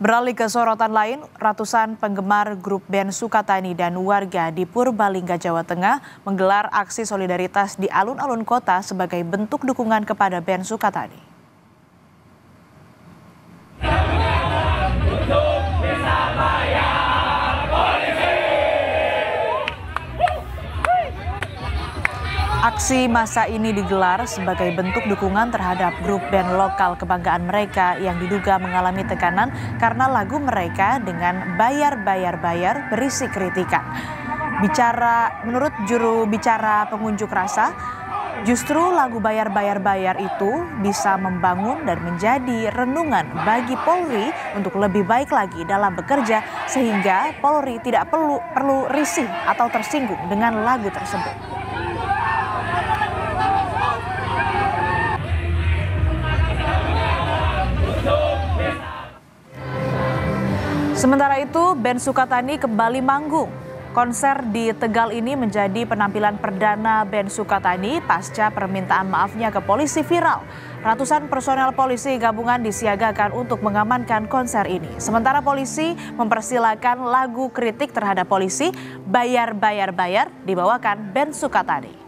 Beralih ke sorotan lain, ratusan penggemar grup band Sukatani dan warga di Purbalingga, Jawa Tengah menggelar aksi solidaritas di alun-alun kota sebagai bentuk dukungan kepada band Sukatani. Aksi massa ini digelar sebagai bentuk dukungan terhadap grup band lokal kebanggaan mereka yang diduga mengalami tekanan karena lagu mereka dengan bayar berisi kritikan. Menurut juru bicara pengunjuk rasa, justru lagu bayar itu bisa membangun dan menjadi renungan bagi Polri untuk lebih baik lagi dalam bekerja sehingga Polri tidak perlu risih atau tersinggung dengan lagu tersebut. Sementara itu, band Sukatani kembali manggung. Konser di Tegal ini menjadi penampilan perdana band Sukatani pasca permintaan maafnya ke polisi viral. Ratusan personel polisi gabungan disiagakan untuk mengamankan konser ini. Sementara polisi mempersilahkan lagu kritik terhadap polisi, bayar dibawakan band Sukatani.